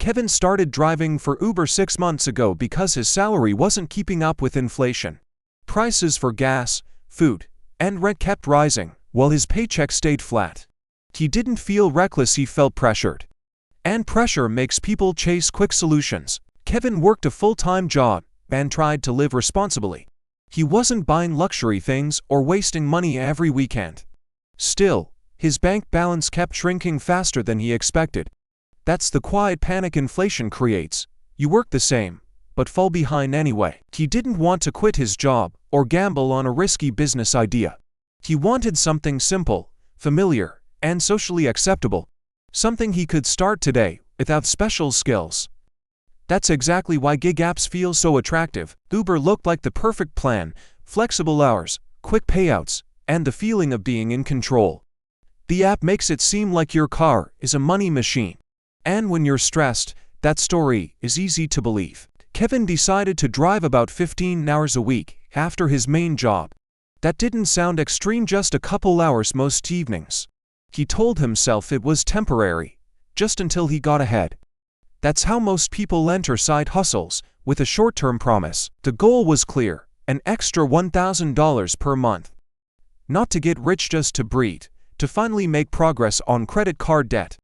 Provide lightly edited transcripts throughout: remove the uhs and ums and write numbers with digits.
Kevin started driving for Uber 6 months ago because his salary wasn't keeping up with inflation. Prices for gas, food, and rent kept rising, while his paycheck stayed flat. He didn't feel reckless, he felt pressured. And pressure makes people chase quick solutions. Kevin worked a full-time job and tried to live responsibly. He wasn't buying luxury things or wasting money every weekend. Still, his bank balance kept shrinking faster than he expected. That's the quiet panic inflation creates. You work the same, but fall behind anyway. He didn't want to quit his job or gamble on a risky business idea. He wanted something simple, familiar, and socially acceptable. Something he could start today without special skills. That's exactly why gig apps feel so attractive. Uber looked like the perfect plan: flexible hours, quick payouts, and the feeling of being in control. The app makes it seem like your car is a money machine. And when you're stressed, that story is easy to believe. Kevin decided to drive about 15 hours a week after his main job. That didn't sound extreme, just a couple hours most evenings. He told himself it was temporary, just until he got ahead. That's how most people enter side hustles, with a short-term promise. The goal was clear: an extra $1,000 per month. Not to get rich, just to breathe, to finally make progress on credit card debt.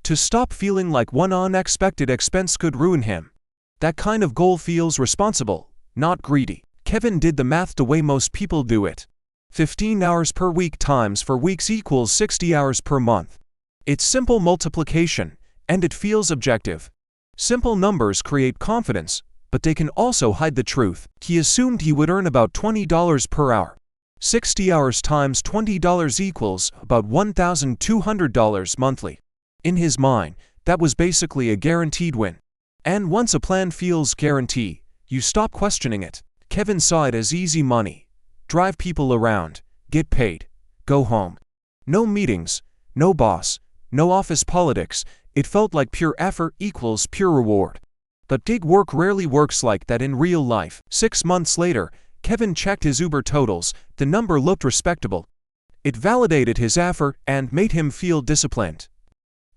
To stop feeling like one unexpected expense could ruin him. That kind of goal feels responsible, not greedy. Kevin did the math the way most people do it. 15 hours per week times 4 weeks equals 60 hours per month. It's simple multiplication, and it feels objective. Simple numbers create confidence, but they can also hide the truth. He assumed he would earn about $20 per hour. 60 hours times $20 equals about $1,200 monthly. In his mind, that was basically a guaranteed win. And once a plan feels guaranteed, you stop questioning it. Kevin saw it as easy money. Drive people around, get paid, go home. No meetings, no boss, no office politics. It felt like pure effort equals pure reward. But gig work rarely works like that in real life. 6 months later, Kevin checked his Uber totals. The number looked respectable. It validated his effort and made him feel disciplined.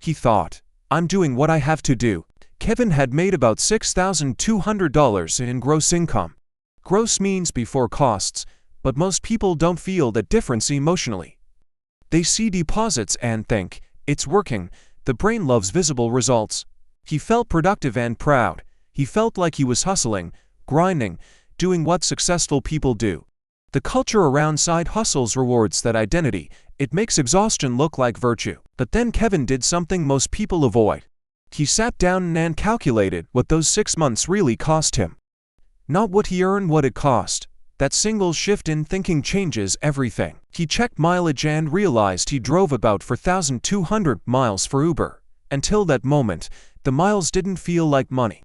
He thought, "I'm doing what I have to do." Kevin had made about $6,200 in gross income. Gross means before costs, but most people don't feel that difference emotionally. They see deposits and think, it's working. The brain loves visible results. He felt productive and proud. He felt like he was hustling, grinding, doing what successful people do. The culture around side hustles rewards that identity. It makes exhaustion look like virtue. But then Kevin did something most people avoid. He sat down and calculated what those 6 months really cost him. Not what he earned, what it cost. That single shift in thinking changes everything. He checked mileage and realized he drove about 4,200 miles for Uber. Until that moment, the miles didn't feel like money.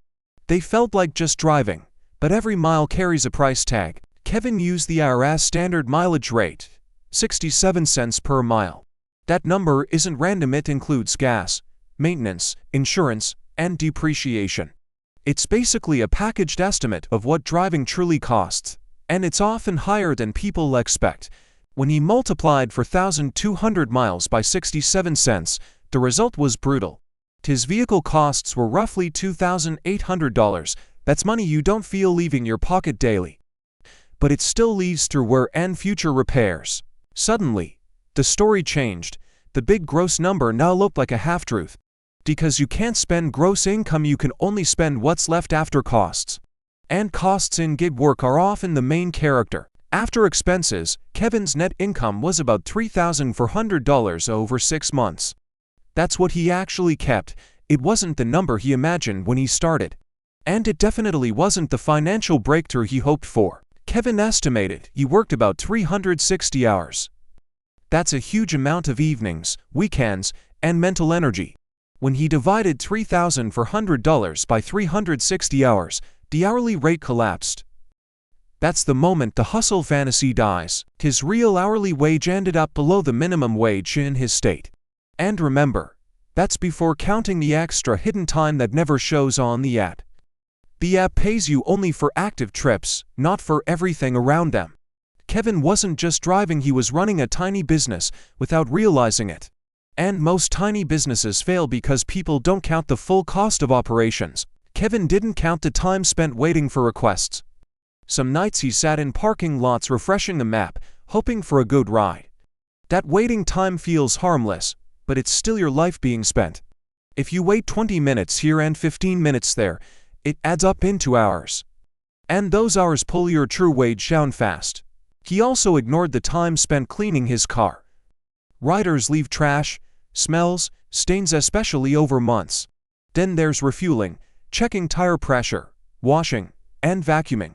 They felt like just driving. But every mile carries a price tag. Kevin used the IRS standard mileage rate, 67 cents per mile. That number isn't random, it includes gas, maintenance, insurance, and depreciation. It's basically a packaged estimate of what driving truly costs. And it's often higher than people expect. When he multiplied 4,200 miles by 67 cents, the result was brutal. His vehicle costs were roughly $2,800. That's money you don't feel leaving your pocket daily. But it still leaves through wear and future repairs. Suddenly, the story changed. The big gross number now looked like a half-truth. Because you can't spend gross income, you can only spend what's left after costs. And costs in gig work are often the main character. After expenses, Kevin's net income was about $3,400 over 6 months. That's what he actually kept. It wasn't the number he imagined when he started. And it definitely wasn't the financial breakthrough he hoped for. Kevin estimated he worked about 360 hours. That's a huge amount of evenings, weekends, and mental energy. When he divided $3,400 by 360 hours, the hourly rate collapsed. That's the moment the hustle fantasy dies. His real hourly wage ended up below the minimum wage in his state. And remember, that's before counting the extra hidden time that never shows on the app. The app pays you only for active trips, not for everything around them. Kevin wasn't just driving, he was running a tiny business without realizing it. And most tiny businesses fail because people don't count the full cost of operations. Kevin didn't count the time spent waiting for requests. Some nights he sat in parking lots refreshing the map, hoping for a good ride. That waiting time feels harmless, but it's still your life being spent. If you wait 20 minutes here and 15 minutes there, it adds up into hours. And those hours pull your true wage down fast. He also ignored the time spent cleaning his car. Riders leave trash, smells, stains especially over months. Then there's refueling, checking tire pressure, washing, and vacuuming.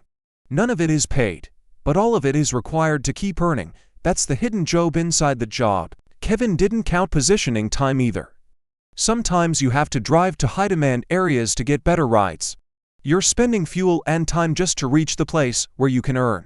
None of it is paid, but all of it is required to keep earning. That's the hidden job inside the job. Kevin didn't count positioning time either. Sometimes you have to drive to high-demand areas to get better rides. You're spending fuel and time just to reach the place where you can earn.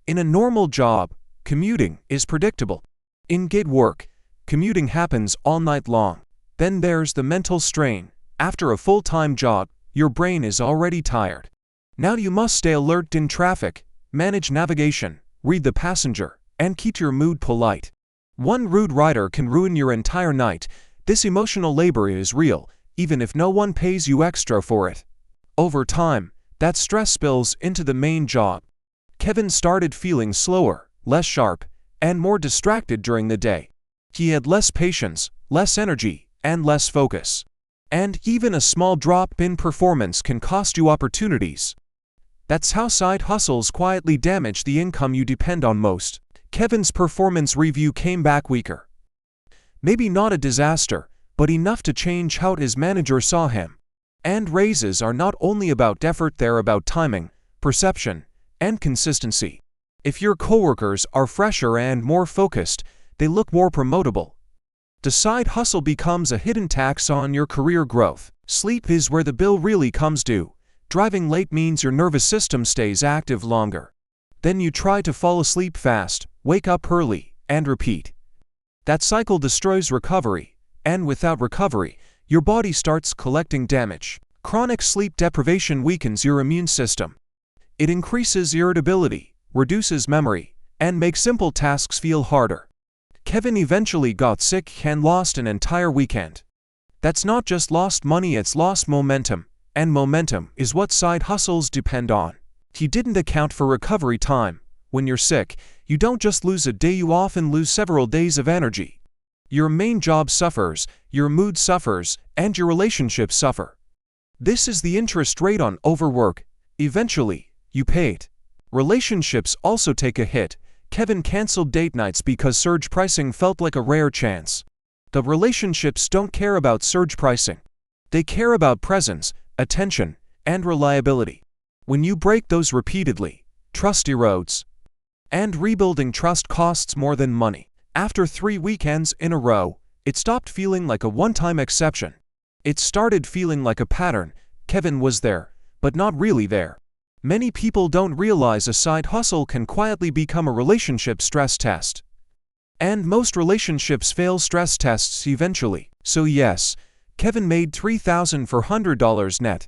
In a normal job, commuting is predictable. In gig work, commuting happens all night long. Then there's the mental strain. After a full-time job, your brain is already tired. Now you must stay alert in traffic, manage navigation, read the passenger, and keep your mood polite. One rude rider can ruin your entire night. This emotional labor is real, even if no one pays you extra for it. Over time, that stress spills into the main job. Kevin started feeling slower, less sharp, and more distracted during the day. He had less patience, less energy, and less focus. And even a small drop in performance can cost you opportunities. That's how side hustles quietly damage the income you depend on most. Kevin's performance review came back weaker. Maybe not a disaster, but enough to change how his manager saw him. And raises are not only about effort, they're about timing, perception, and consistency. If your coworkers are fresher and more focused, they look more promotable. The side hustle becomes a hidden tax on your career growth. Sleep is where the bill really comes due. Driving late means your nervous system stays active longer. Then you try to fall asleep fast, wake up early, and repeat. That cycle destroys recovery, and without recovery, your body starts collecting damage. Chronic sleep deprivation weakens your immune system. It increases irritability, reduces memory, and makes simple tasks feel harder. Kevin eventually got sick and lost an entire weekend. That's not just lost money, it's lost momentum, and momentum is what side hustles depend on. He didn't account for recovery time. When you're sick, you don't just lose a day, you often lose several days of energy. Your main job suffers, your mood suffers, and your relationships suffer. This is the interest rate on overwork. Eventually, you pay it. Relationships also take a hit. Kevin canceled date nights because surge pricing felt like a rare chance. The relationships don't care about surge pricing. They care about presence, attention, and reliability. When you break those repeatedly, trust erodes. And rebuilding trust costs more than money. After 3 weekends in a row, it stopped feeling like a one-time exception. It started feeling like a pattern. Kevin was there, but not really there. Many people don't realize a side hustle can quietly become a relationship stress test. And most relationships fail stress tests eventually. So yes, Kevin made $3,400 net.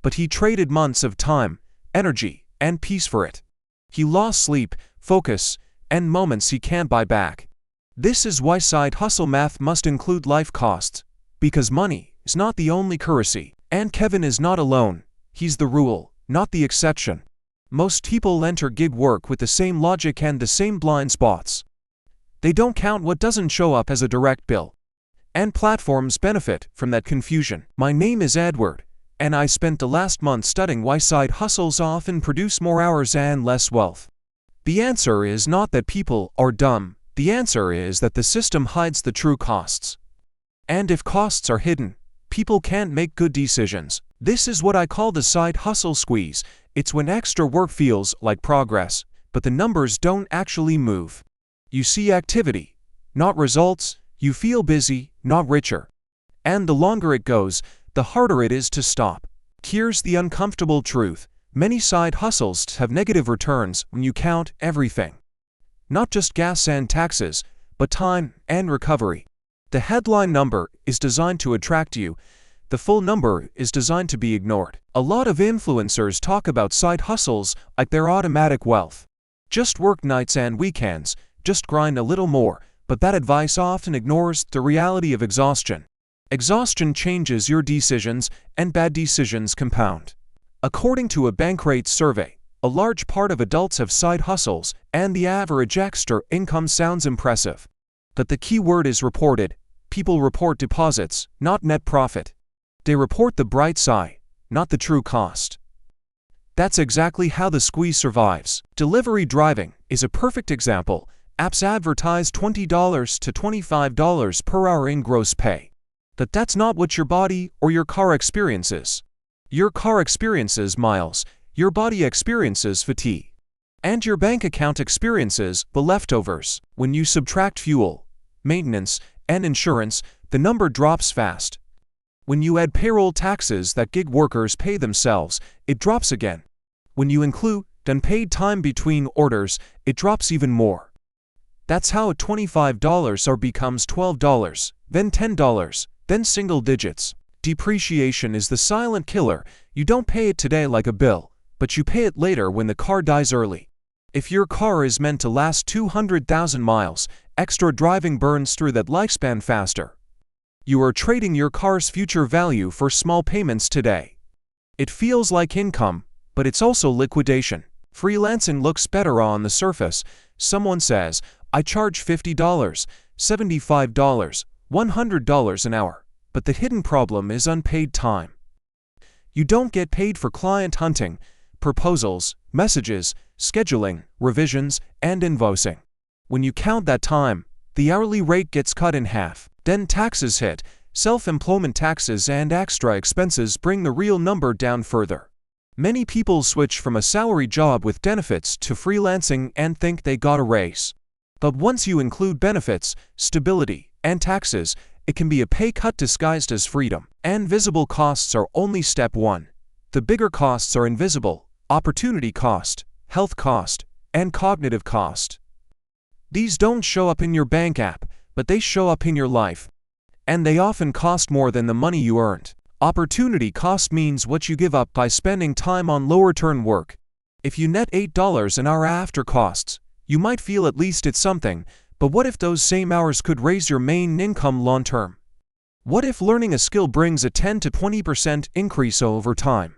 But he traded months of time, energy, and peace for it. He lost sleep, focus, and moments he can't buy back. This is why side hustle math must include life costs, because money is not the only currency. And Kevin is not alone. He's the rule, not the exception. Most people enter gig work with the same logic and the same blind spots. They don't count what doesn't show up as a direct bill. And platforms benefit from that confusion. My name is Edward, and I spent the last month studying why side hustles often produce more hours and less wealth. The answer is not that people are dumb. The answer is that the system hides the true costs. And if costs are hidden, people can't make good decisions. This is what I call the side hustle squeeze. It's when extra work feels like progress, but the numbers don't actually move. You see activity, not results. You feel busy, not richer. And the longer it goes, the harder it is to stop. Here's the uncomfortable truth. Many side hustles have negative returns when you count everything. Not just gas and taxes, but time and recovery. The headline number is designed to attract you. The full number is designed to be ignored. A lot of influencers talk about side hustles like they're automatic wealth. Just work nights and weekends, just grind a little more, But that advice often ignores the reality of exhaustion. Exhaustion changes your decisions, and bad decisions compound. According to a Bankrate survey, a large part of adults have side hustles, and the average extra income sounds impressive. But the key word is reported. People report deposits, not net profit. They report the bright side, not the true cost. That's exactly how the squeeze survives. Delivery driving is a perfect example. Apps advertise $20 to $25 per hour in gross pay. But that's not what your body or your car experiences. Your car experiences miles, your body experiences fatigue. And your bank account experiences the leftovers. When you subtract fuel, maintenance, and insurance, the number drops fast. When you add payroll taxes that gig workers pay themselves, it drops again. When you include unpaid time between orders, it drops even more. That's how $25 becomes $12, then $10, then single digits. Depreciation is the silent killer. You don't pay it today like a bill, but you pay it later when the car dies early. If your car is meant to last 200,000 miles, extra driving burns through that lifespan faster. You are trading your car's future value for small payments today. It feels like income, but it's also liquidation. Freelancing looks better on the surface. Someone says, I charge $50, $75, $100 an hour. But the hidden problem is unpaid time. You don't get paid for client hunting, proposals, messages, scheduling, revisions, and invoicing. When you count that time, the hourly rate gets cut in half. Then taxes hit. Self-employment taxes and extra expenses bring the real number down further. Many people switch from a salary job with benefits to freelancing and think they got a raise. But once you include benefits, stability, and taxes, it can be a pay cut disguised as freedom. And visible costs are only step one. The bigger costs are invisible: opportunity cost, health cost, and cognitive cost. These don't show up in your bank app, but they show up in your life. And they often cost more than the money you earned. Opportunity cost means what you give up by spending time on low-return work. If you net $8 an hour after costs, you might feel at least it's something, but what if those same hours could raise your main income long-term? What if learning a skill brings a 10 to 20% increase over time?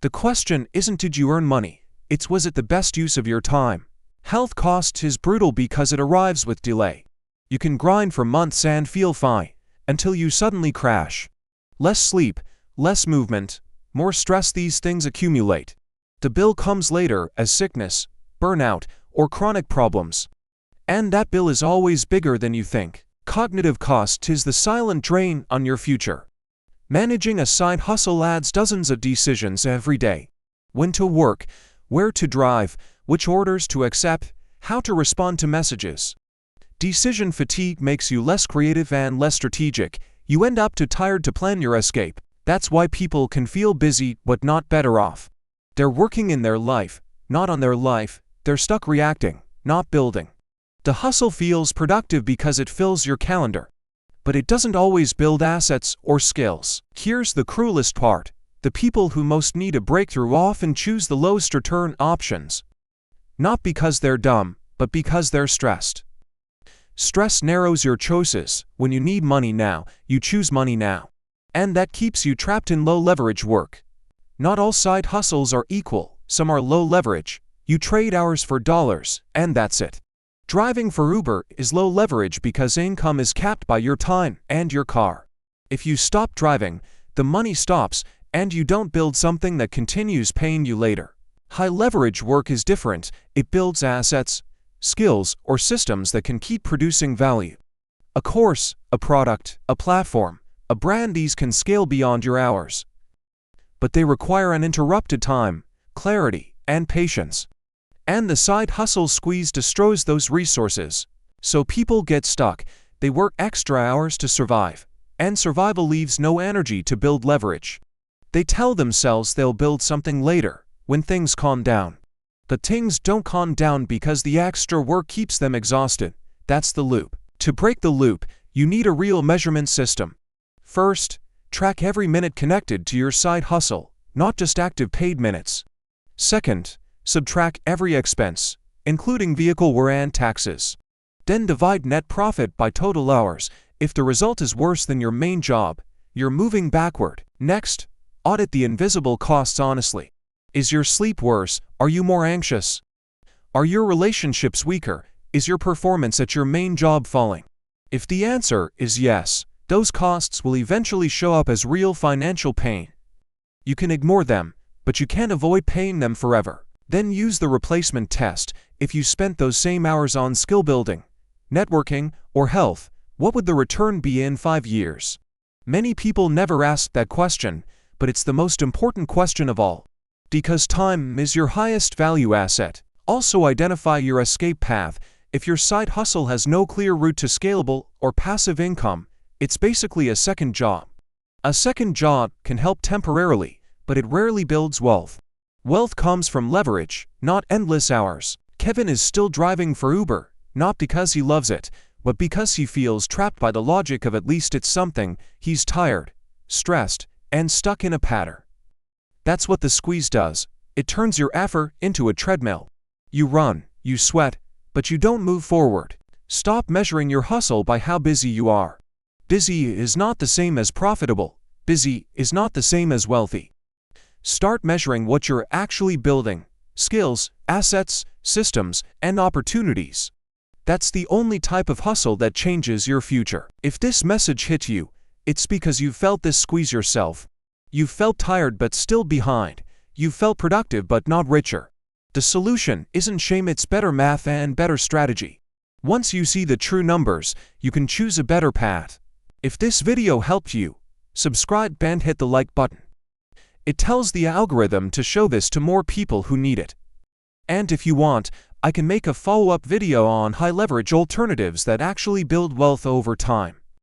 The question isn't did you earn money, it's was it the best use of your time? Health cost is brutal because it arrives with delay. You can grind for months and feel fine, until you suddenly crash. Less sleep, less movement, more stress, these things accumulate. The bill comes later as sickness, burnout, or chronic problems. And that bill is always bigger than you think. Cognitive cost is the silent drain on your future. Managing a side hustle adds dozens of decisions every day. When to work, where to drive, which orders to accept, how to respond to messages. Decision fatigue makes you less creative and less strategic. You end up too tired to plan your escape. That's why people can feel busy but not better off. They're working in their life, not on their life. They're stuck reacting, not building. The hustle feels productive because it fills your calendar. But it doesn't always build assets or skills. Here's the cruelest part. The people who most need a breakthrough often choose the lowest return options. Not because they're dumb, but because they're stressed. Stress narrows your choices. When you need money now, you choose money now. And that keeps you trapped in low-leverage work. Not all side hustles are equal. Some are low-leverage. You trade hours for dollars, and that's it. Driving for Uber is low-leverage because income is capped by your time and your car. If you stop driving, the money stops, and you don't build something that continues paying you later. High-leverage work is different. It builds assets, skills, or systems that can keep producing value. A course, a product, a platform, a brand, these can scale beyond your hours. But they require uninterrupted time, clarity, and patience. And the side hustle squeeze destroys those resources. So people get stuck. They work extra hours to survive. And survival leaves no energy to build leverage. They tell themselves they'll build something later, when things calm down. But things don't calm down because the extra work keeps them exhausted. That's the loop. To break the loop, you need a real measurement system. First, track every minute connected to your side hustle, not just active paid minutes. Second, subtract every expense, including vehicle wear and taxes. Then divide net profit by total hours. If the result is worse than your main job, you're moving backward. Next, audit the invisible costs honestly. Is your sleep worse? Are you more anxious? Are your relationships weaker? Is your performance at your main job falling? If the answer is yes, those costs will eventually show up as real financial pain. You can ignore them, but you can't avoid paying them forever. Then use the replacement test. If you spent those same hours on skill building, networking, or health, what would the return be in 5 years? Many people never ask that question, but it's the most important question of all. Because time is your highest value asset. Also identify your escape path. If your side hustle has no clear route to scalable or passive income, it's basically a second job. A second job can help temporarily, but it rarely builds wealth. Wealth comes from leverage, not endless hours. Kevin is still driving for Uber, not because he loves it, but because he feels trapped by the logic of at least it's something. He's tired, stressed, and stuck in a pattern. That's what the squeeze does. It turns your effort into a treadmill. You run, you sweat, but you don't move forward. Stop measuring your hustle by how busy you are. Busy is not the same as profitable. Busy is not the same as wealthy. Start measuring what you're actually building: skills, assets, systems, and opportunities. That's the only type of hustle that changes your future. If this message hit you, it's because you felt this squeeze yourself. You felt tired but still behind. You felt productive but not richer. The solution isn't shame, it's better math and better strategy. Once you see the true numbers, you can choose a better path. If this video helped you, subscribe and hit the like button. It tells the algorithm to show this to more people who need it. And if you want, I can make a follow-up video on high leverage alternatives that actually build wealth over time.